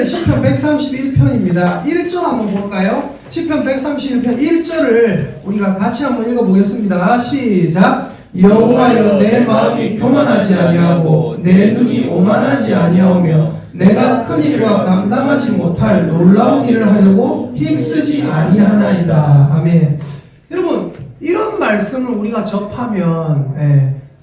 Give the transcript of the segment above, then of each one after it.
오늘은 시편 131편입니다. 1절 한번 볼까요? 시편 131편 1절을 우리가 같이 한번 읽어보겠습니다. 시작! 여호와여 내 마음이 교만하지 아니하고 내 눈이 오만하지 아니하오며 내가 큰 일과 감당하지 못할 놀라운 일을 하려고 힘쓰지 아니하나이다. 아멘. 여러분, 이런 말씀을 우리가 접하면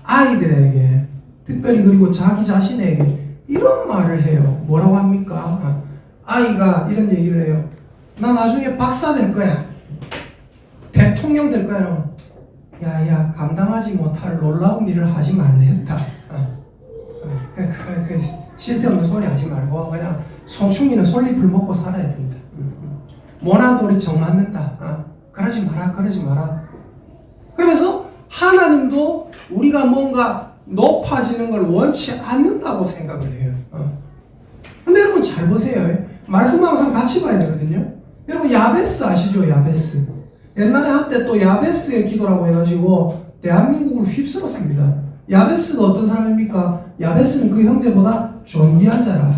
아이들에게 특별히 그리고 자기 자신에게 이런 말을 해요. 뭐라고 합니까? 아이가 이런 얘기를 해요. 나 나중에 박사 될 거야. 대통령 될 거야. 야야, 감당하지 못할 놀라운 일을 하지 말랬다. 그 쓸데없는 소리 하지 말고 그냥 송충이는 솔잎을 먹고 살아야 된다. 모난 돌이 정 맞는다. 그러지 마라, 그러지 마라. 그러면서 하나님도 우리가 뭔가 높아지는 걸 원치 않는다고 생각을 해요. 근데 여러분 잘 보세요. 말씀 항상 같이 봐야 되거든요. 여러분 야베스 아시죠? 야베스. 옛날에 한때 또 야베스의 기도라고 해가지고 대한민국을 휩쓸었습니다. 야베스가 어떤 사람입니까? 야베스는 그 형제보다 존귀한 자라.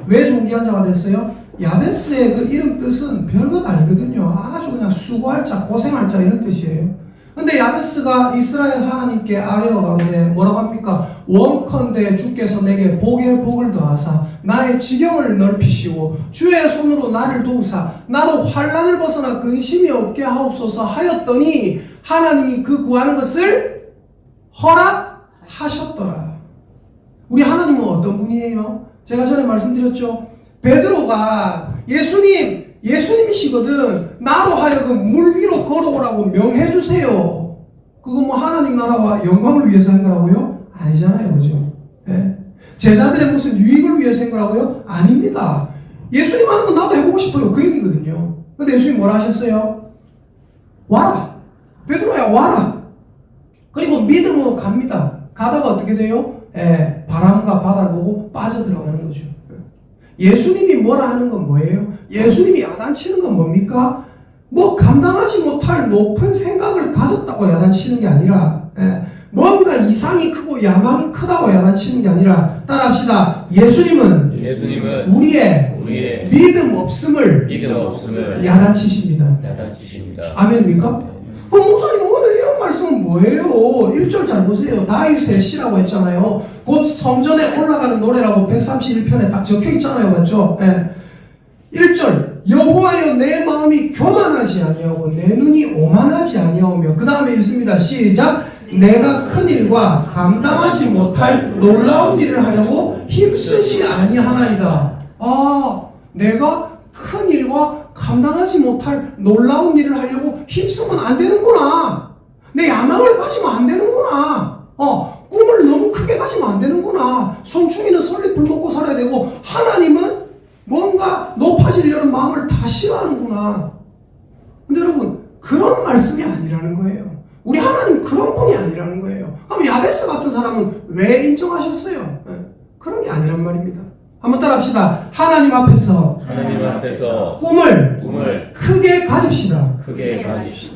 왜 존귀한 자가 됐어요? 야베스의 그 이름 뜻은 별것 아니거든요. 아주 그냥 수고할 자, 고생할 자 이런 뜻이에요. 근데 야베스가 이스라엘 하나님께 아뢰어 가로되 뭐라고 합니까? 원컨대 주께서 내게 복에 복을 더하사 나의 지경을 넓히시고 주의 손으로 나를 도우사 나도 환난을 벗어나 근심이 없게 하옵소서 하였더니 하나님이 그 구하는 것을 허락하셨더라. 우리 하나님은 어떤 분이에요? 제가 전에 말씀드렸죠. 베드로가 예수님이시거든. 나로 하여금 물 위로 걸어오라고 명해주세요. 그거 뭐 하나님 나라와 영광을 위해서 한 거라고요? 아니잖아요. 그죠? 네? 제자들의 무슨 유익을 위해서 한 거라고요? 아닙니다. 예수님 하는 건 나도 해보고 싶어요. 그 얘기거든요. 근데 예수님 뭐라 하셨어요? 와라. 베드로야 와라. 그리고 믿음으로 갑니다. 가다가 어떻게 돼요? 바람과 바다를 보고 빠져들어가는 거죠. 예수님이 뭐라 하는 건 뭐예요? 예수님이 야단치는 건 뭡니까? 뭐 감당하지 못할 높은 생각을 가졌다고 야단치는 게 아니라 뭔가 이상이 크고 야망이 크다고 야단치는 게 아니라 따라합시다. 예수님은 우리의 믿음 없음을 야단치십니다. 아멘입니까? 목사님 오늘 이런 말씀은 뭐예요? 1절 잘 보세요. 다윗의 시라고 했잖아요. 곧 성전에 올라가는 노래라고 131편에 딱 적혀 있잖아요. 맞죠? 1절 여호와여 내 마음이 교만하지 아니하고 내 눈이 오만하지 아니하오며 그 다음에 읽습니다. 시작. 내가 큰 일과 감당하지 못할 놀라운 일을 하려고 힘쓰지 아니하나이다. 내가 큰 일과 감당하지 못할 놀라운 일을 하려고 힘쓰면 안 되는구나. 내 야망을 가지면 안 되는구나. 꿈을 너무 크게 가지면 안 되는구나. 송충이는 솔잎을 먹고 살아야 되고 하나님은 뭔가 높아지려는 마음을 다 싫어하는구나. 근데 여러분 그런 말씀이 아니라는 거예요. 우리 하나님 그런 분이 아니라는 거예요. 그럼 야베스 같은 사람은 왜 인정하셨어요? 그런 게 아니란 말입니다. 한번 따라합시다. 하나님 앞에서 꿈을 크게 가집시다.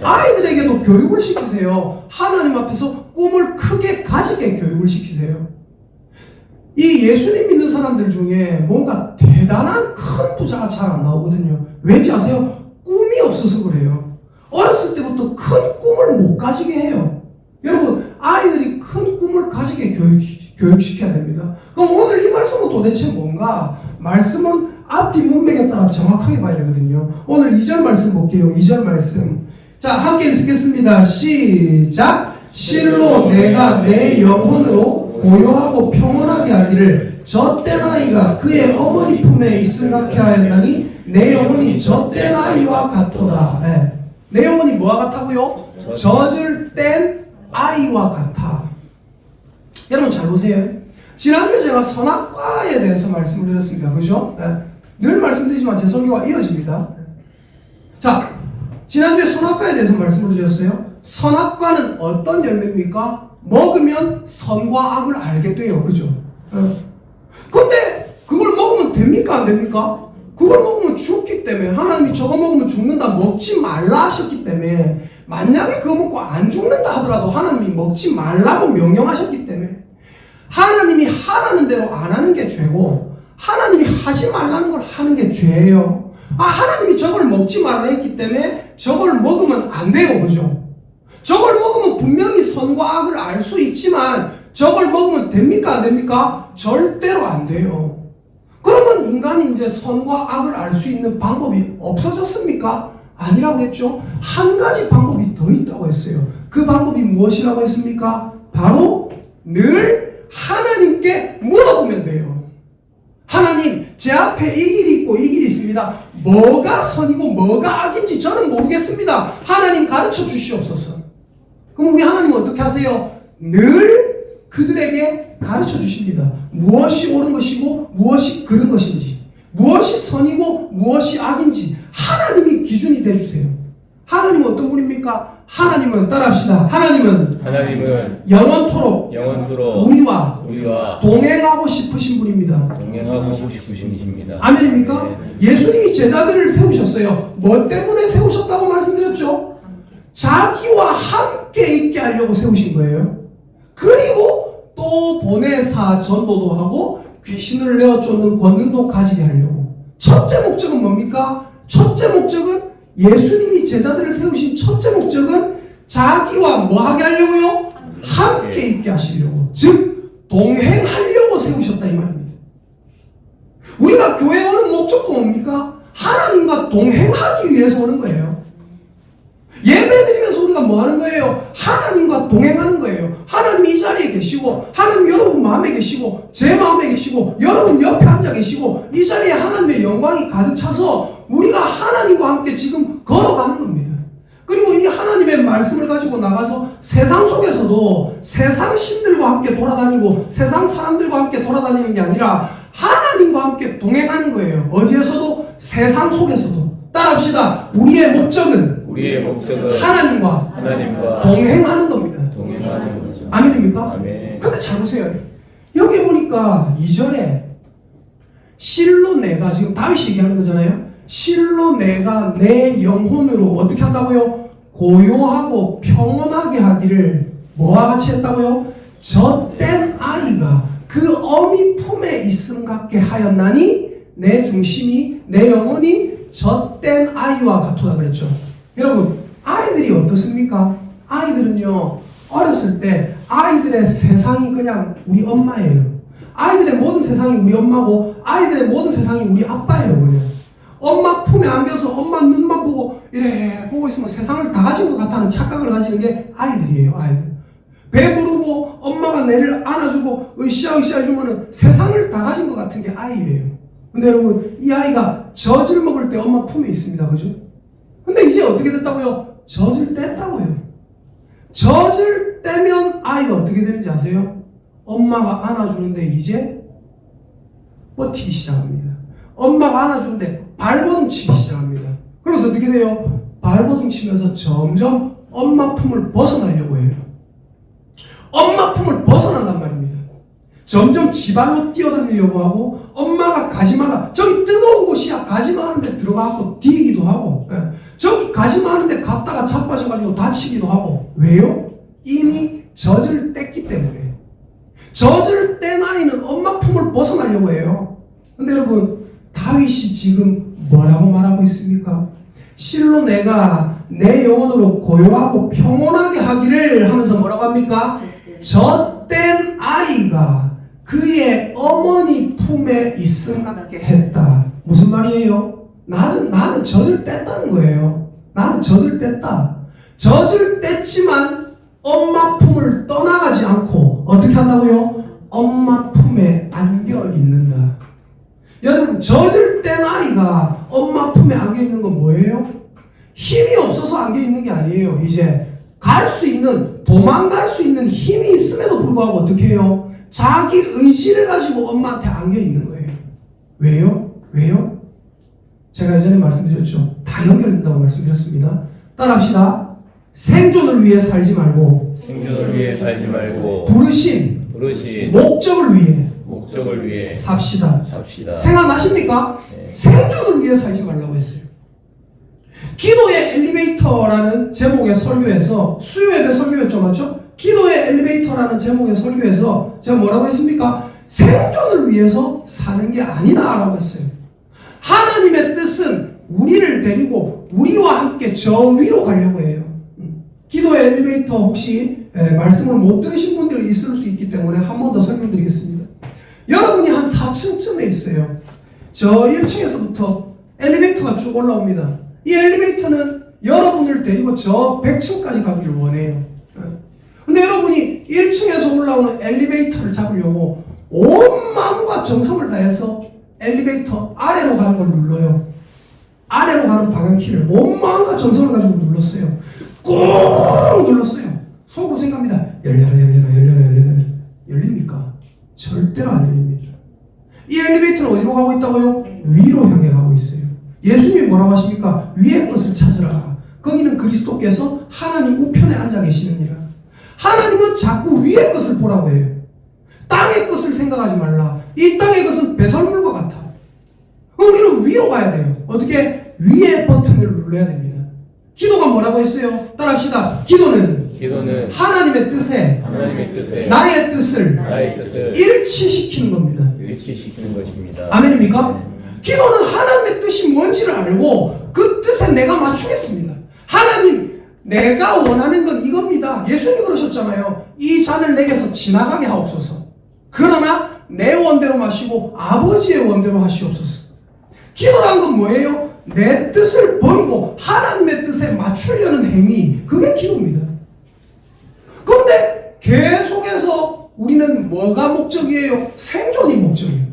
아이들에게도 교육을 시키세요. 하나님 앞에서 꿈을 크게 가지게 교육을 시키세요. 이 예수님 믿는 사람들 중에 뭔가 대단한 큰 부자가 잘 안 나오거든요. 왠지 아세요? 꿈이 없어서 그래요. 어렸을 때부터 큰 꿈을 못 가지게 해요. 여러분 아이들이 큰 꿈을 가지게 교육시켜야 됩니다. 그럼 오늘 이 말씀은 도대체 뭔가? 말씀은 앞뒤 문맥에 따라 정확하게 봐야 되거든요. 오늘 2절 말씀 볼게요. 2절 말씀. 자, 함께 읽겠습니다. 시작. 실로 내가 내 영혼으로 고요하고 평온하게 하기를 젖된 아이가 그의 어머니 품에 있음같게 하였나니 내 영혼이 젖된 아이와 같도다. 내 영혼이 뭐와 같다고요? 젖을 뗀 아이와 같아. 여러분 잘 보세요. 지난주에 제가 선악과에 대해서 말씀을 드렸습니다. 그죠? 늘 말씀드리지만 제 설교가 이어집니다. 자, 지난주에 선악과에 대해서 말씀을 드렸어요. 선악과는 어떤 열매입니까? 먹으면 선과 악을 알게 돼요. 그죠? 근데 그걸 먹으면 됩니까? 안 됩니까? 그걸 먹으면 죽기 때문에 하나님이 저거 먹으면 죽는다 먹지 말라 하셨기 때문에 만약에 그거 먹고 안 죽는다 하더라도 하나님이 먹지 말라고 명령하셨기 때문에 하나님이 하라는 대로 안 하는 게 죄고 하나님이 하지 말라는 걸 하는 게 죄예요. 하나님이 저걸 먹지 말라 했기 때문에 저걸 먹으면 안 돼요. 그죠? 저걸 먹으면 분명히 선과 악을 알 수 있지만 저걸 먹으면 됩니까? 안 됩니까? 절대로 안 돼요. 그러면 인간이 이제 선과 악을 알 수 있는 방법이 없어졌습니까? 아니라고 했죠. 한 가지 방법이 더 있다고 했어요. 그 방법이 무엇이라고 했습니까? 바로 늘 하나님께 물어보면 돼요. 하나님, 제 앞에 이 길이 있고 이 길이 있습니다. 뭐가 선이고 뭐가 악인지 저는 모르겠습니다. 하나님 가르쳐 주시옵소서. 그럼 우리 하나님은 어떻게 하세요? 늘 그들에게 가르쳐 주십니다. 무엇이 옳은 것이고 무엇이 그른 것인지, 무엇이 선이고 무엇이 악인지 하나님이 기준이 되어주세요. 하나님은 어떤 분입니까? 하나님은 따라합시다. 하나님은 영원토록 우리와 동행하고 싶으신 분입니다. 동행하고 싶으신 분이십니다. 아멘입니까? 네. 예수님이 제자들을 세우셨어요. 뭐 때문에 세우셨다고 말씀드렸죠? 자기와 함께 있게 하려고 세우신 거예요. 그리고 또 보내사 전도도 하고 귀신을 내어 쫓는 권능도 가지게 하려고. 첫째 목적은 뭡니까? 첫째 목적은 예수님이 제자들을 세우신 첫째 목적은 자기와 뭐 하게 하려고요? 함께 있게 하시려고. 즉 동행하려고 세우셨다 이 말입니다. 우리가 교회에 오는 목적도 뭡니까? 하나님과 동행하기 위해서 오는 거예요. 예배드리면서 우리가 뭐 하는 거예요? 하나님과 동행하는 거예요. 하나님이 이 자리에 계시고, 하나님 여러분 마음에 계시고, 제 마음에 계시고, 여러분 옆에 앉아 계시고, 이 자리에 하나님의 영광이 가득 차서 우리가 하나님과 함께 지금 걸어가는 겁니다. 그리고 이 하나님의 말씀을 가지고 나가서 세상 속에서도 세상 신들과 함께 돌아다니고 세상 사람들과 함께 돌아다니는 게 아니라 하나님과 함께 동행하는 거예요. 어디에서도? 세상 속에서도. 따라합시다. 우리의 목적은 하나님과 동행하는 겁니다. 동행하는 거죠. 아멘입니까? 아멘. 근데 잘 보세요. 여기 보니까 2절에 실로 내가, 지금 다윗이 얘기하는 거잖아요. 실로 내가 내 영혼으로 어떻게 한다고요? 고요하고 평온하게 하기를 뭐와 같이 했다고요? 젖된 아이가 그 어미 품에 있음 같게 하였나니 내 중심이, 내 영혼이 젖된 아이와 같도다 그랬죠. 여러분, 아이들이 어떻습니까? 아이들은요, 어렸을 때 아이들의 세상이 그냥 우리 엄마예요. 아이들의 모든 세상이 우리 엄마고 아이들의 모든 세상이 우리 아빠예요. 그냥 엄마 품에 안겨서 엄마 눈만 보고 이래 보고 있으면 세상을 다 가진 것 같다는 착각을 가지는 게 아이들이에요. 아이들. 배부르고 엄마가 내를 안아주고 으쌰으쌰 해주면 세상을 다 가진 것 같은 게 아이예요. 근데 여러분, 이 아이가 젖을 먹을 때 엄마 품에 있습니다. 그죠? 근데 이제 어떻게 됐다고요? 젖을 뗐다고요. 젖을 떼면 아이가 어떻게 되는지 아세요? 엄마가 안아주는데 이제 버티기 시작합니다. 엄마가 안아주는데 발버둥 치기 시작합니다. 그래서 어떻게 돼요? 발버둥 치면서 점점 엄마 품을 벗어나려고 해요. 엄마 품을 벗어난단 말입니다. 점점 지발로 뛰어다니려고 하고, 엄마가 가지 말라, 저기 뜨거운 곳이야 가지 마 하는데 들어가고 뒤기도 하고, 저기 가지 마 하는데 갔다가 자빠져가지고 다치기도 하고. 왜요? 이미 젖을 뗐기 때문에. 젖을 뗀 아이는 엄마 품을 벗어나려고 해요. 근데 여러분, 다윗이 지금 뭐라고 말하고 있습니까? 실로 내가 내 영혼으로 고요하고 평온하게 하기를 하면서 뭐라고 합니까? 젖된 아이가 그의 어머니 품에 있음 같게 했다. 무슨 말이에요? 나는 젖을 뗐다는 거예요. 나는 젖을 뗐다. 뗀지만 엄마 품을 떠나가지 않고 어떻게 한다고요? 엄마 품에 안겨 있는다. 여러분, 젖을 뗀 아이가 엄마 품에 안겨 있는 건 뭐예요? 힘이 없어서 안겨 있는 게 아니에요. 이제 갈 수 있는, 도망갈 수 있는 힘이 있음에도 불구하고 어떻게 해요? 자기 의지를 가지고 엄마한테 안겨 있는 거예요. 왜요? 왜요? 제가 예전에 말씀드렸죠. 다 연결된다고 말씀드렸습니다. 따라합시다. 생존을 위해 살지 말고 부르신 목적을 위해 삽시다. 생각나십니까? 네. 생존을 위해 살지 말라고 했어요. 기도의 엘리베이터라는 제목의 설교에서, 수요예배 설교였죠, 맞죠? 기도의 엘리베이터라는 제목의 설교에서 제가 뭐라고 했습니까? 생존을 위해서 사는 게 아니다라고 했어요. 하나님의 뜻은 우리를 데리고 우리와 함께 저 위로 가려고 해요. 기도의 엘리베이터 혹시 말씀을 못 들으신 분들이 있을 수 있기 때문에 한 번 더 설명드리겠습니다. 여러분이 한 4층쯤에 있어요. 저 1층에서부터 엘리베이터가 쭉 올라옵니다. 이 엘리베이터는 여러분을 데리고 저 100층까지 가기를 원해요. 근데 여러분이 1층에서 올라오는 엘리베이터를 잡으려고 온 마음과 정성을 다해서 엘리베이터 아래로 가는 걸 눌러요. 아래로 가는 방향키를 온 마음과 정성을 가지고 눌렀어요. 꾹 눌렀어요. 속으로 생각합니다. 열려라. 열립니까? 절대로 안 열립니다. 이 엘리베이터는 어디로 가고 있다고요? 위로 향해 가고 있어요. 예수님이 뭐라고 하십니까? 위의 것을 찾으라. 거기는 그리스도께서 하나님 우편에 앉아 계시느니라. 하나님은 자꾸 위의 것을 보라고 해요. 땅의 것을 생각하지 말라. 이 땅의 것은 배설물과 같아. 우리는 위로 가야 돼요. 어떻게? 위의 버튼을 눌러야 됩니다. 기도가 뭐라고 했어요? 따라합시다. 기도는 하나님의 뜻에 나의 뜻을 일치시키는 겁니다. 일치시키는 것입니다. 아멘입니까? 기도는 하나님의 뜻이 뭔지를 알고 그 뜻에 내가 맞추겠습니다. 하나님, 내가 원하는 건 이겁니다. 예수님이 그러셨잖아요. 이 잔을 내게서 지나가게 하옵소서. 그러나 내 원대로 마시고 아버지의 원대로 하시옵소서. 기도라는 건 뭐예요? 내 뜻을 버리고 하나님의 뜻에 맞추려는 행위. 그게 기도입니다. 그런데 계속해서 우리는 뭐가 목적이에요? 생존이 목적이에요.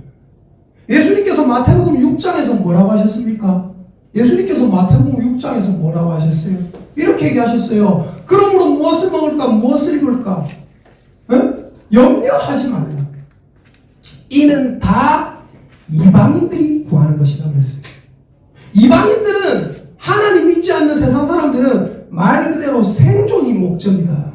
예수님께서 마태복음 6장에서 뭐라고 하셨습니까? 예수님께서 마태복음 6장에서 뭐라고 하셨어요? 이렇게 얘기하셨어요. 그러므로 무엇을 먹을까? 무엇을 입을까? 염려하지 말라. 이는 다 이방인들이 구하는 것이라면서요. 이방인들은, 하나님 믿지 않는 세상 사람들은 말 그대로 생존이 목적이다.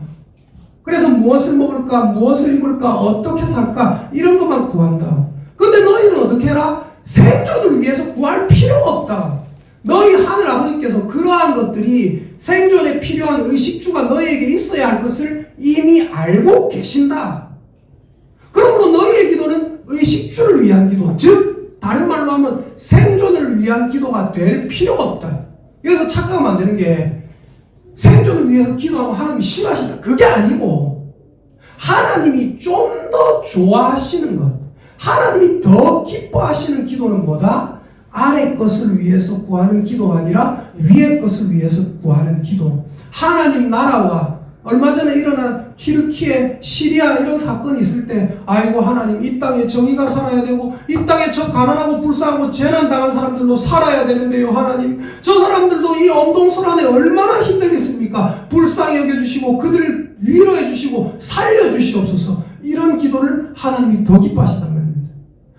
그래서 무엇을 먹을까? 무엇을 입을까? 어떻게 살까? 이런 것만 구한다. 근데 너희는 어떻게 해라? 생존을 위해서 구할 필요가 없다. 너희 하늘 아버지께서 그러한 것들이 생존에 필요한 의식주가 너희에게 있어야 할 것을 이미 알고 계신다. 그러므로 너희의 기도는 의식주를 위한 기도, 즉 다른 말로 하면 생존을 위한 기도가 될 필요가 없다. 여기서 착각하면 안 되는 게 생존을 위해서 기도하면 하나님이 싫어하신다. 그게 아니고 하나님이 좀 더 좋아하시는 것, 하나님이 더 기뻐하시는 기도는 뭐다? 아래 것을 위해서 구하는 기도가 아니라 위의 것을 위해서 구하는 기도. 하나님 나라와 얼마 전에 일어난 튀르키예, 시리아 이런 사건이 있을 때 아이고 하나님 이 땅에 정의가 살아야 되고 이 땅에 저 가난하고 불쌍하고 재난당한 사람들도 살아야 되는데요. 하나님 저 사람들도 이 엄동설 안에 얼마나 힘들겠습니까? 불쌍히 여겨주시고 그들을 위로해 주시고 살려주시옵소서. 이런 기도를 하나님이 더 기뻐하신단 말입니다.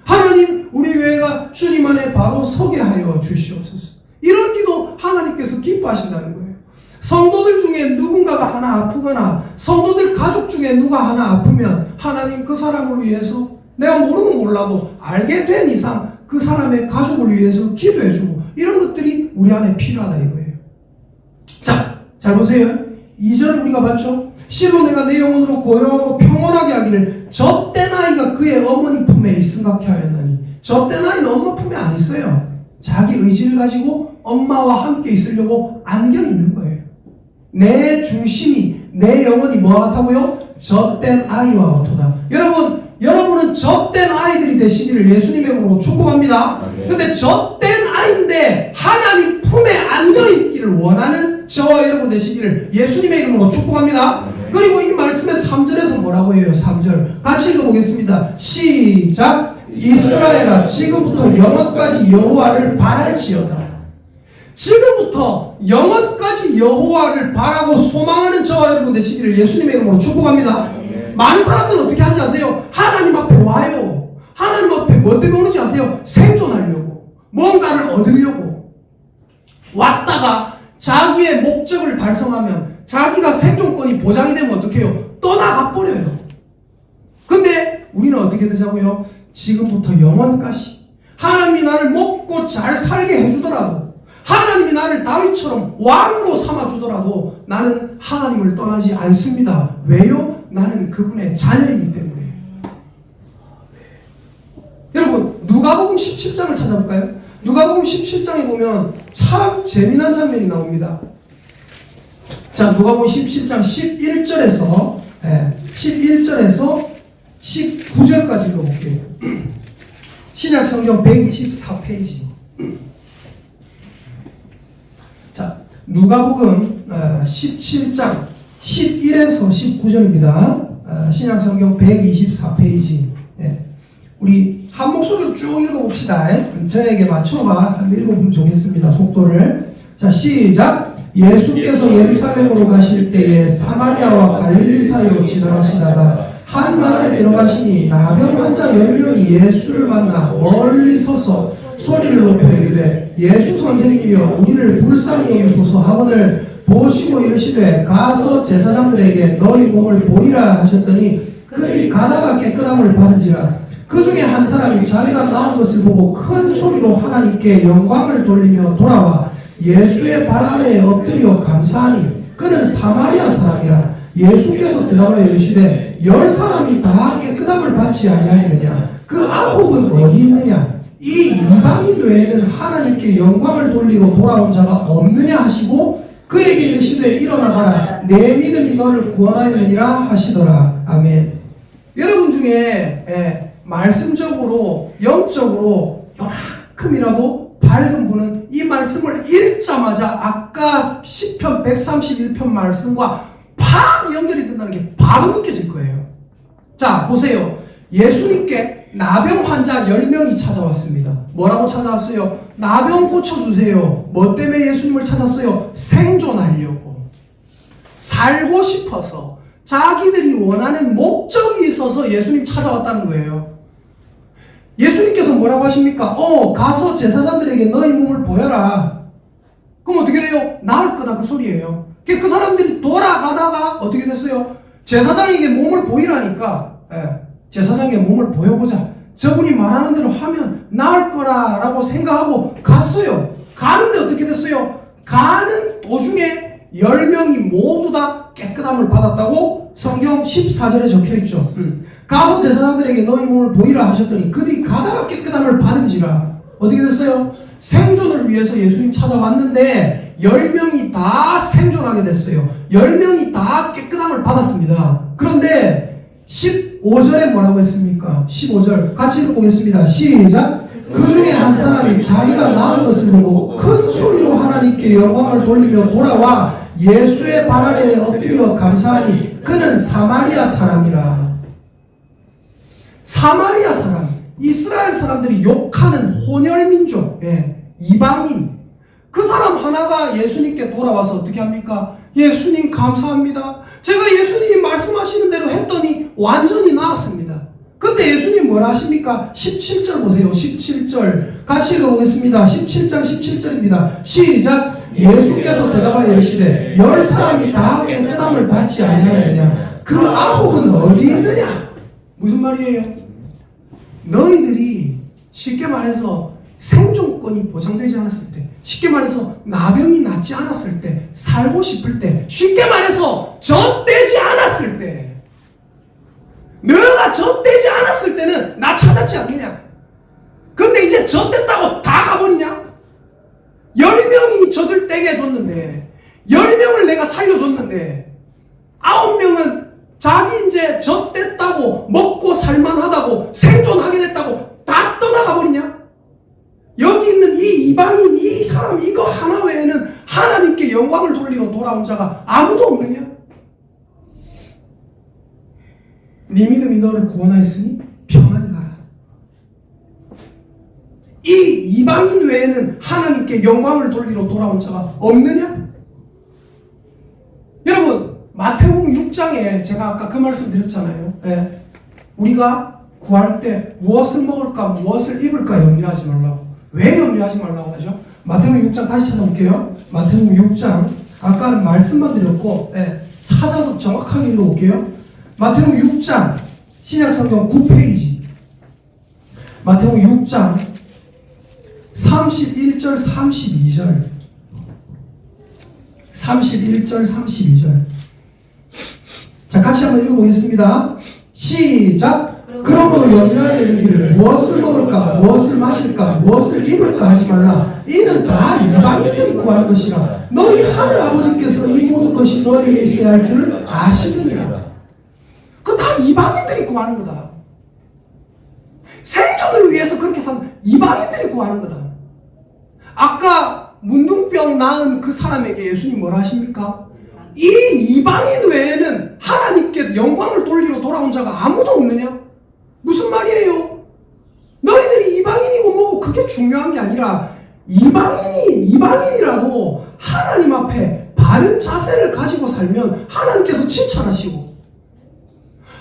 하나님 우리 교회가 주님 안에 바로 서게 하여 주시옵소서. 이런 기도 하나님께서 기뻐하신다는 거예요. 성도들 중에 누군가가 하나 아프거나 성도들 가족 중에 누가 하나 아프면 하나님 그 사람을 위해서 내가 모르면 몰라도 알게 된 이상 그 사람의 가족을 위해서 기도해주고 이런 것들이 우리 안에 필요하다 이거예요. 자, 잘 보세요. 2절 우리가 봤죠? 실로 내가 내 영혼으로 고요하고 평온하게 하기를 젖된 아이가 그의 어머니 품에 있음같게 하였나니. 젖된 아이는 엄마 품에 안 있어요. 자기 의지를 가지고 엄마와 함께 있으려고 안겨 있는 거예요. 내 중심이, 내 영혼이 뭐와 같다고요? 젖된 아이와 같도다. 여러분은 젖된 아이들이 되시기를 예수님의 이름으로 축복합니다. 그런데 젖된 아이인데 하나님 품에 안겨있기를 원하는 저와 여러분 되시기를 예수님의 이름으로 축복합니다. 그리고 이 말씀의 3절에서 뭐라고 해요? 3절 같이 읽어보겠습니다. 시작. 이스라엘아 지금부터 영원까지 여호와를 바랄지어다. 지금부터 영원까지 여호와를 바라고 소망하는 저와 여러분 되시기를 예수님의 이름으로 축복합니다. 많은 사람들은 어떻게 하는지 아세요? 하나님 앞에 와요. 하나님 앞에 뭐 때문에 오는지 아세요? 생존하려고, 뭔가를 얻으려고 왔다가 자기의 목적을 달성하면 자기가 생존권이 보장이 되면 어떻게 해요? 떠나가 버려요. 근데 우리는 어떻게 되자고요? 지금부터 영원까지 하나님이 나를 먹고 잘 살게 해주더라도, 하나님이 나를 다윗처럼 왕으로 삼아주더라도 나는 하나님을 떠나지 않습니다. 왜요? 나는 그분의 자녀이기 때문에. 여러분 누가복음 17장을 찾아볼까요? 누가복음 17장에 보면 참 재미난 장면이 나옵니다. 자, 누가복음 17장 11절에서 19절까지 읽어볼게요. 신약성경 124페이지. 자, 누가복음 17장 11에서 19절입니다. 신약성경 124페이지. 우리 한 목소리로 쭉 읽어봅시다. 저에게 맞춰봐. 한번 읽어보면 좋겠습니다. 속도를. 자, 시작. 예수께서 예루살렘으로 가실 때에 사마리아와 갈릴리 사이로 지나가시다가 한 마을에 들어가시니 나병 환자 10명이 예수를 만나 멀리 서서 소리를 높여 이르되 예수 선생님이여 우리를 불쌍히 여기소서 하거늘 보시고 이르시되 가서 제사장들에게 너희 몸을 보이라 하셨더니 그들이 가다가 깨끗함을 받은지라. 그 중에 한 사람이 자기가 나온 것을 보고 큰 소리로 하나님께 영광을 돌리며 돌아와 예수의 발 아래에 엎드려 감사하니 그는 사마리아 사람이라. 예수께서 대답하여 이르시되 10사람이 다 깨끗함을 받지 아니하느냐? 그 9은 어디 있느냐? 이 이방인 외에는 하나님께 영광을 돌리러 돌아온 자가 없느냐 하시고 그에게 이르시되 일어나가라 내 믿음이 너를 구원하였느니라 하시더라. 아멘. 여러분 중에 말씀적으로 영적으로 요만큼이라도 밝은 분은 이 말씀을 읽자마자 아까 시편 131편 말씀과 팍 연결이 된다는 게 바로 느껴질 거예요. 자, 보세요. 예수님께 나병 환자 10명이 찾아왔습니다. 뭐라고 찾아왔어요? 나병 고쳐주세요. 뭐 때문에 예수님을 찾았어요? 생존하려고. 살고 싶어서. 자기들이 원하는 목적이 있어서 예수님 찾아왔다는 거예요. 예수님께서 뭐라고 하십니까? 가서 제사장들에게 너희 몸을 보여라. 그럼 어떻게 돼요? 나을 거다 그 소리예요. 그 사람들이 돌아가다가 어떻게 됐어요? 제사장에게 몸을 보이라니까 제사장에게 몸을 보여보자. 저분이 말하는 대로 하면 나을 거라라고 생각하고 갔어요. 가는데 어떻게 됐어요? 가는 도중에 10명이 모두 다 깨끗함을 받았다고 성경 14절에 적혀있죠. 가서 제사장들에게 너희 몸을 보이라 하셨더니 그들이 가다가 깨끗함을 받은지라. 어떻게 됐어요? 생존을 위해서 예수님 찾아왔는데 10명이 다 생존하게 됐어요. 10명이 다 깨끗함을 받았습니다. 그런데 15절에 뭐라고 했습니까? 15절 같이 읽어보겠습니다. 시작. 그 중에 한 사람이 자기가 낳은 것을 보고 큰 소리로 하나님께 영광을 돌리며 돌아와 예수의 발 아래에 엎드려 감사하니 그는 사마리아 사람이라. 사마리아 사람, 이스라엘 사람들이 욕하는 혼혈민족, 이방인. 그 사람 하나가 예수님께 돌아와서 어떻게 합니까? 예수님 감사합니다. 제가 예수님이 말씀하시는 대로 했더니 완전히 나았습니다. 근데 예수님 뭐라 하십니까? 17절 보세요. 17절 같이 읽어보겠습니다. 17장 17절입니다. 시작. 예수께서 대답하여 이르시되 10사람이 다 깨끗함을 받지 아니하느냐? 그 9은 어디 있느냐? 무슨 말이에요? 너희들이 쉽게 말해서 생존권이 보장되지 않았을 때, 쉽게 말해서 나병이 낫지 않았을 때, 살고 싶을 때, 쉽게 말해서 젖되지 않았을 때, 너가 젖되지 않았을 때는 나 찾았지 않느냐? 근데 이제 젖됐다고 다 가버리냐? 10명이 젖을 떼게 해줬는데 10명을 내가 살려줬는데 9명은 자기 이제 젖됐다고 먹고 살만하다고 생존하게 됐다고 다 떠나가 버리냐? 여기 있는 이 이방인 이 사람 이거 하나 외에는 하나님께 영광을 돌리러 돌아온 자가 아무도 없느냐? 네 믿음이 너를 구원하였으니 평안히 가라. 이 이방인 외에는 하나님께 영광을 돌리러 돌아온 자가 없느냐? 여러분 마태복음 6장에 제가 아까 그 말씀 드렸잖아요. 우리가 구할 때 무엇을 먹을까 무엇을 입을까 염려하지 말라고. 왜 염려하지 말라고 하죠? 마태복음 6장 다시 찾아볼게요. 마태복음 6장 아까는 말씀만 드렸고 찾아서 정확하게 읽어볼게요. 마태복음 6장 신약성경 9페이지 마태복음 6장 31절 32절 31절 32절 자 같이 한번 읽어보겠습니다. 시작. 그러므로 염려하여 이르기를 무엇을 먹을까 무엇을 마실까 무엇을 입을까 하지 말라. 이는 다 이방인들이 구하는 것이라. 너희 하늘 아버지께서 이 모든 것이 너희에게 있어야 할 줄 아시느니라. 그 다 이방인들이 구하는 거다. 생존을 위해서 그렇게 산 이방인들이 구하는 거다. 아까 문둥병 낳은 그 사람에게 예수님 뭐라 하십니까? 이 이방인 외에는 하나님께 영광을 돌리러 돌아온 자가 아무도 없느냐? 무슨 말이에요? 너희들이 이방인이고 뭐고 그게 중요한 게 아니라 이방인이라도 하나님 앞에 바른 자세를 가지고 살면 하나님께서 칭찬하시고,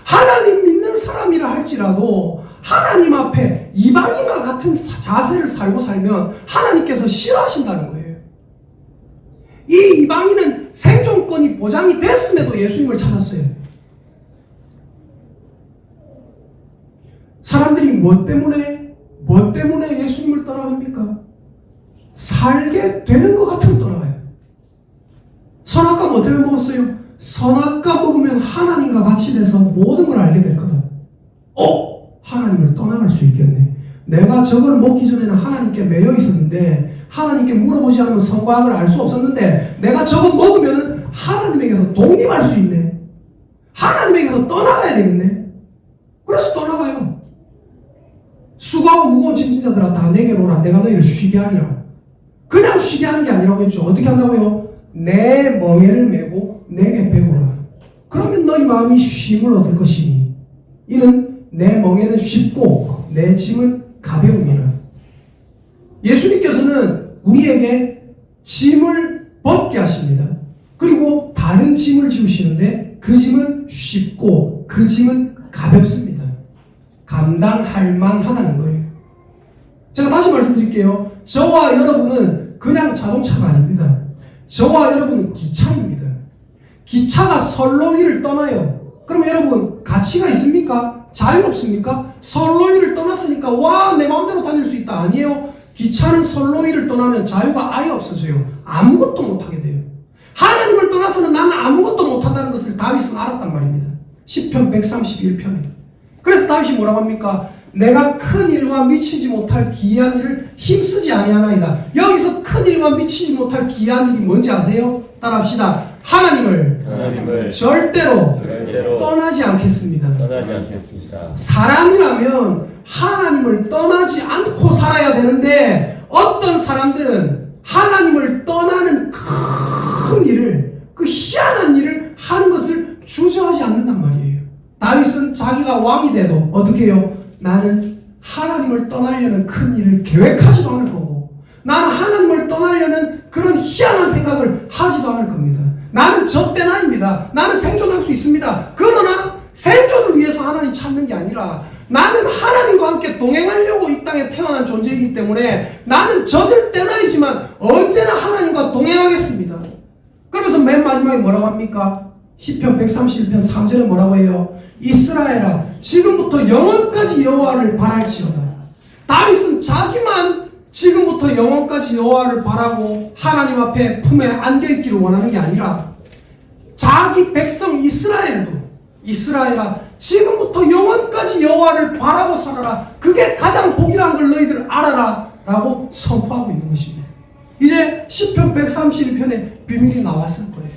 하나님 믿는 사람이라 할지라도 하나님 앞에 이방인과 같은 자세를 살고 살면 하나님께서 싫어하신다는 거예요. 이 이방인은 생존권이 보장이 됐음에도 예수님을 찾았어요. 사람들이 뭐 때문에 예수님을 떠나갑니까? 살게 되는 것 같으면 떠나가요. 선악과 뭐 때문에 먹었어요? 선악과 먹으면 하나님과 같이 돼서 모든 걸 알게 될 거다. 하나님을 떠나갈 수 있겠네. 내가 저걸 먹기 전에는 하나님께 매여 있었는데, 하나님께 물어보지 않으면 선과학을 알 수 없었는데, 내가 저거 먹으면 하나님에게서 독립할 수 있네. 하나님에게서 떠나가야 되겠네. 그래서 떠나가요. 수고하고 무거운 짐진 자들아 다 내게로 오라. 내가 너희를 쉬게 하리라. 그냥 쉬게 하는 게 아니라고 했죠. 어떻게 한다고요? 내 멍에를 메고 내게 배우라. 그러면 너희 마음이 쉼을 얻을 것이니 이는 내 멍에는 쉽고 내 짐은 가벼움이라. 예수님께서는 우리에게 짐을 벗게 하십니다. 그리고 다른 짐을 지우시는데 그 짐은 쉽고 그 짐은 가볍습니다. 감당할 만하다는 거예요. 제가 다시 말씀드릴게요. 저와 여러분은 그냥 자동차가 아닙니다. 저와 여러분은 기차입니다. 기차가 선로위를 떠나요. 그럼 여러분 가치가 있습니까? 자유롭습니까? 선로위를 떠났으니까 와 내 마음대로 다닐 수 있다. 아니에요. 기차는 선로위를 떠나면 자유가 아예 없어져요. 아무것도 못하게 돼요. 하나님을 떠나서는 나는 아무것도 못한다는 것을 다윗은 알았단 말입니다. 시편 131편에. 그래서 다윗이 뭐라고 합니까? 내가 큰 일과 미치지 못할 기이한 일을 힘쓰지 아니하나이다. 여기서 큰 일과 미치지 못할 기이한 일이 뭔지 아세요? 따라합시다. 하나님을 절대로 떠나지 않겠습니다. 사람이라면 하나님을 떠나지 않고 살아야 되는데 어떤 사람들은 하나님을 떠나는 큰 일을, 그 희한한 일을 하는 것을 주저하지 않는단 말이에요. 다윗은 자기가 왕이 돼도 어떻게 해요? 나는 하나님을 떠나려는 큰 일을 계획하지도 않을 거고, 나는 하나님을 떠나려는 그런 희한한 생각을 하지도 않을 겁니다. 나는 젖된 아이입니다. 나는 생존할 수 있습니다. 그러나 생존을 위해서 하나님 찾는 게 아니라 나는 하나님과 함께 동행하려고 이 땅에 태어난 존재이기 때문에 나는 젖을 아이지만 언제나 하나님과 동행하겠습니다. 그러면서 맨 마지막에 뭐라고 합니까? 시편 131편 3절에 뭐라고 해요? 이스라엘아 지금부터 영원까지 여호와를 바랄지어다. 다윗은 자기만 지금부터 영원까지 여호와를 바라고 하나님 앞에 품에 안겨있기를 원하는 게 아니라 자기 백성 이스라엘아 지금부터 영원까지 여호와를 바라고 살아라. 그게 가장 복이라는 걸 너희들 알아라 라고 선포하고 있는 것입니다. 이제 시편 131편에 비밀이 나왔을 거예요.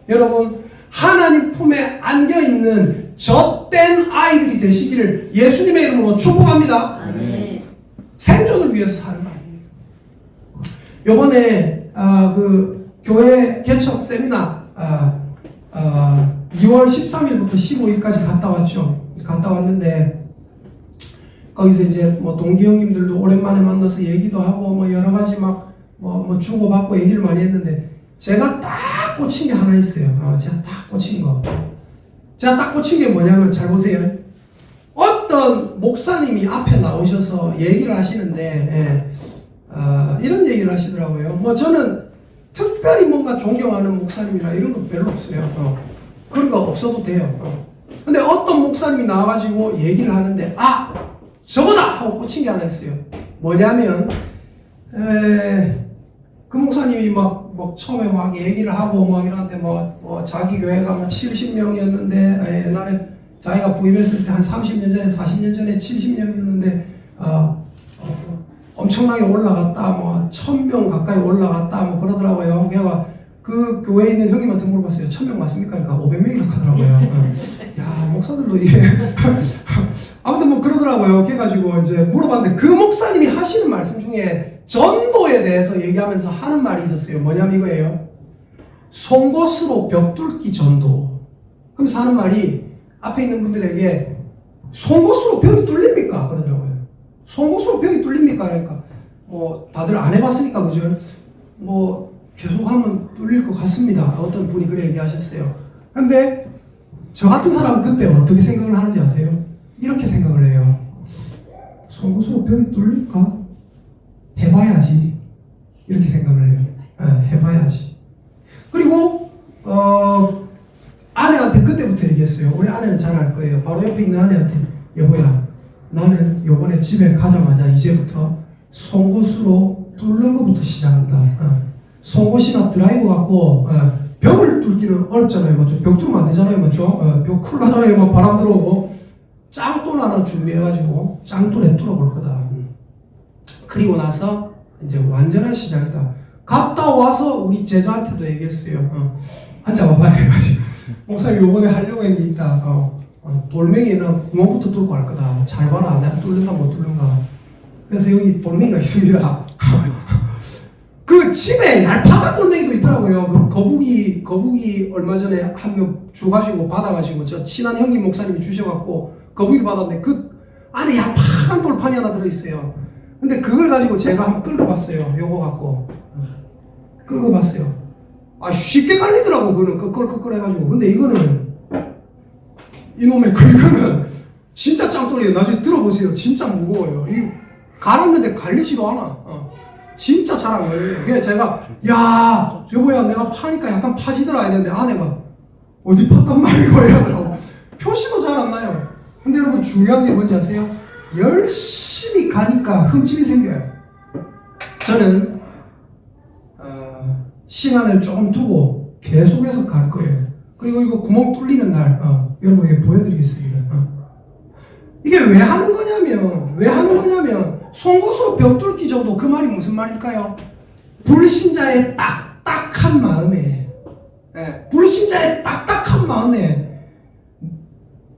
여러분 하나님 품에 안겨있는 젖된 아이들이 되시기를 예수님의 이름으로 축복합니다. 아멘. 생존을 위해서 사는 거 아니에요. 요번에 그 교회 개척 세미나 2월 13일부터 15일까지 갔다 왔죠. 갔다 왔는데 거기서 이제 뭐 동기 형님들도 오랜만에 만나서 얘기도 하고 뭐 여러 가지 막 뭐 주고받고 얘기를 많이 했는데 제가 딱 꽂힌 게 하나 있어요. 제가 딱 꽂힌 거. 제가 딱 꽂힌 게 뭐냐면 잘 보세요. 어떤 목사님이 앞에 나오셔서 얘기를 하시는데 이런 얘기를 하시더라고요. 뭐 저는 특별히 뭔가 존경하는 목사님이라 이런 거 별로 없어요. 그런 거 없어도 돼요. 근데 어떤 목사님이 나와가지고 얘기를 하는데 저거다! 하고 꽂힌 게 하나 있어요. 뭐냐면 그 목사님이 막 처음에 막 얘기를 하고 막 이러는데 뭐 자기 교회가 뭐 70명이었는데 옛날에 자기가 부임했을 때 한 30년 전에 40년 전에 70년이었는데 엄청나게 올라갔다 뭐 1000명 가까이 올라갔다 뭐 그러더라고요. 걔가 그 교회에 있는 형님한테 물어봤어요. 1000명 맞습니까? 그러니까 500명이라고 하더라고요. 야 목사들도 이게 아무튼 뭐 그러더라고요. 그래가지고 이제 물어봤는데 그 목사님이 하시는 말씀 중에 전도에 대해서 얘기하면서 하는 말이 있었어요. 뭐냐면 이거예요. 송곳으로 벽 뚫기 전도. 그러면서 하는 말이 앞에 있는 분들에게 송곳으로 벽이 뚫립니까? 그러더라고요. 송곳으로 벽이 뚫립니까? 그러니까 뭐 다들 안 해봤으니까 그죠? 뭐 계속하면 뚫릴 것 같습니다. 어떤 분이 그래 얘기하셨어요. 근데 저 같은 사람은 그때 어떻게 생각을 하는지 아세요? 이렇게 생각을 해요. 송곳으로 벽이 뚫릴까? 해봐야지. 이렇게 생각을 해요. 해봐야지. 그리고 아내한테 그때부터 얘기했어요. 우리 아내는 잘 알 거예요. 바로 옆에 있는 아내한테 여보야 나는 요번에 집에 가자마자 이제부터 송곳으로 뚫는 것부터 시작한다. 송곳이나 드라이버 갖고 벽을 뚫기는 어렵잖아요. 맞죠? 벽 뚫으면 안 되잖아요. 맞죠? 벽 쿨 나잖아요. 막 바람 들어오고 짱돌 하나 준비해가지고 짱돌에 뚫어볼 거다. 그리고 나서 이제 완전한 시작이다. 갔다 와서 우리 제자한테도 얘기했어요. 앉아봐봐 해가지고 목사님 요번에 하려고 했는 게 있다. 돌멩이는 구멍부터 뚫고 갈 거다. 잘 봐라. 내가 뚫는가 못 뚫는가. 그래서 여기 돌멩이가 있습니다. 그 집에 얄팍한 돌멩이도 있더라고요. 그 거북이 얼마 전에 한 명 줘가지고 받아가지고 저 친한 형님 목사님이 주셔갖고 거북이를 받았는데 그 안에 얄팍한 돌판이 하나 들어있어요. 근데 그걸 가지고 제가 한번 끌어봤어요. 요거 갖고 끌어봤어요. 쉽게 갈리더라고. 그거는 끄끌끄끌 해가지고. 근데 이거는 이놈의 이거는 진짜 짱돌이에요. 나중에 들어보세요. 진짜 무거워요. 이 갈았는데 갈리지도 않아. 진짜 잘 안 걸려요. 그래서 제가 야 여보야 내가 파니까 약간 파지더라 했는데 아내가 어디 팠단 말이고 이러더라고. 표시도 잘 안 나요. 근데 여러분 중요한 게 뭔지 아세요? 열심히 가니까 흠집이 생겨요. 저는 시간을 조금 두고 계속해서 갈 거예요. 그리고 이거 구멍 뚫리는 날 여러분에게 보여드리겠습니다. 이게 왜 하는 거냐면 송곳으로 벽 뚫기 정도 그 말이 무슨 말일까요? 불신자의 딱딱한 마음에 불신자의 딱딱한 마음에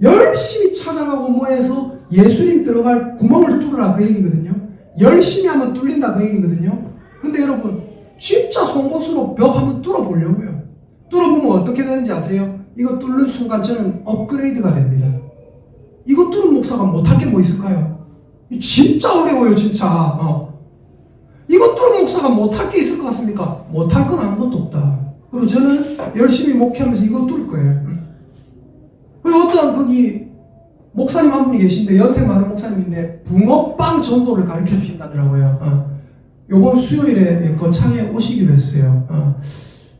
열심히 찾아가고 뭐해서 예수님 들어갈 구멍을 뚫으라 그 얘기거든요. 열심히 하면 뚫린다 그 얘기거든요. 근데 여러분 진짜 송곳으로 벽 한번 뚫어보려고요. 뚫어보면 어떻게 되는지 아세요? 이거 뚫는 순간 저는 업그레이드가 됩니다. 이거 뚫은 목사가 못할 게 뭐 있을까요? 진짜 어려워요 진짜. 이거 뚫은 목사가 못할 게 있을 것 같습니까? 못할 건 아무것도 없다. 그리고 저는 열심히 목회하면서 이거 뚫을 거예요. 그리고 어떤 거기 목사님 한 분이 계신데 연세 많은 목사님인데 붕어빵 전도를 가르쳐 주신다더라고요. 요번 수요일에 거창에 오시기로 했어요.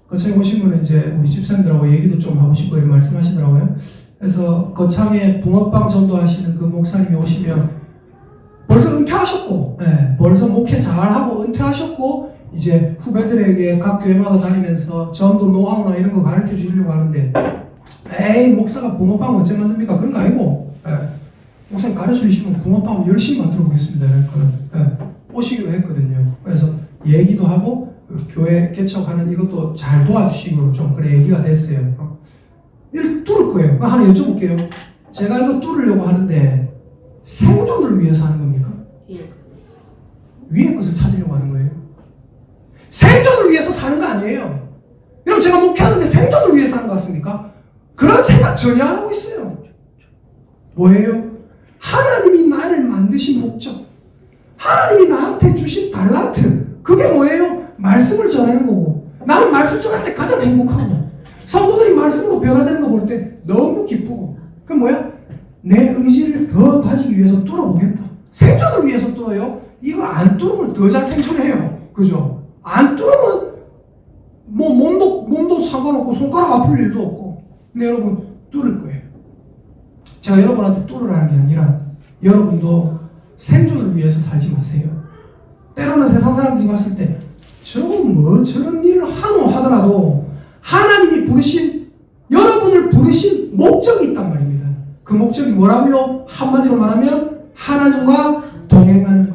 거창에 오시면 이제 우리 집사님들하고 얘기도 좀 하고 싶고 이렇게 말씀하시더라고요. 그래서 거창에 붕어빵 전도하시는 그 목사님이 오시면 벌써 은퇴하셨고, 벌써 목회 잘하고 은퇴하셨고 이제 후배들에게 각 교회마다 다니면서 전도 노하우나 이런 거 가르쳐 주시려고 하는데 에이 목사가 붕어빵 언제 만듭니까? 그런 거 아니고 목사님 가르쳐 주시면 붕어빵 열심히 만들어 보겠습니다. 오시기로 했거든요. 그래서 얘기도 하고 교회 개척하는 이것도 잘 도와주시고 좀 그래 얘기가 됐어요. 이걸 뚫을 거예요. 하나 여쭤볼게요. 제가 이거 뚫으려고 하는데 생존을 위해서 하는 겁니까? 예. 위의 것을 찾으려고 하는 거예요. 생존을 위해서 사는 거 아니에요. 여러분 제가 목회하는데 생존을 위해서 하는 거 같습니까? 그런 생각 전혀 안 하고 있어요. 뭐예요? 하나님이 나를 만드신 목적, 하나님이 나한테 주신 달란트, 그게 뭐예요? 말씀을 전하는 거고 나는 말씀 전할 때 가장 행복하고 성도들이 말씀으로 변화되는 거 볼 때 너무 기쁘고 그럼 뭐야? 내 의지를 더 가지기 위해서 뚫어보겠다. 생존을 위해서 뚫어요. 이거 안 뚫으면 더 잘 생존해요. 그죠? 안 뚫으면 뭐 몸도 상관없고 손가락 아플 일도 없고. 근데 여러분 뚫을 거예요. 제가 여러분한테 뚫으라는 게 아니라 여러분도 생존을 위해서 살지 마세요. 때로는 세상 사람들이 봤을 때 저건 뭐 저런 일을 하더라도 하나님이 부르신 여러분을 부르신 목적이 있단 말입니다. 그 목적이 뭐라고요? 한마디로 말하면 하나님과 동행하는 것.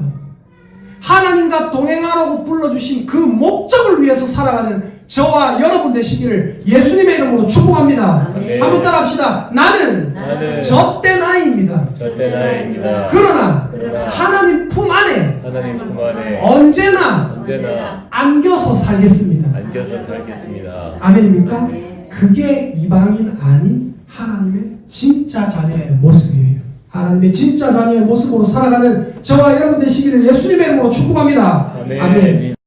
하나님과 동행하라고 불러주신 그 목적을 위해서 살아가는 저와 여러분 되시기를 예수님의 이름으로 축복합니다. 아멘. 한번 따라합시다. 나는 젖된 아이입니다. 절대 나입니다. 그러나 그러나 하나님 품 안에 하나님 품 안에 언제나 안겨서 살겠습니다. 안겨서 살겠습니다. 아멘입니까? 그게 이방인 아닌 하나님의 진짜 자녀의 모습이에요. 하나님의 진짜 자녀의 모습으로 살아가는 저와 여러분 되시기를 예수님의 이름으로 축복합니다. 아멘. 아멘.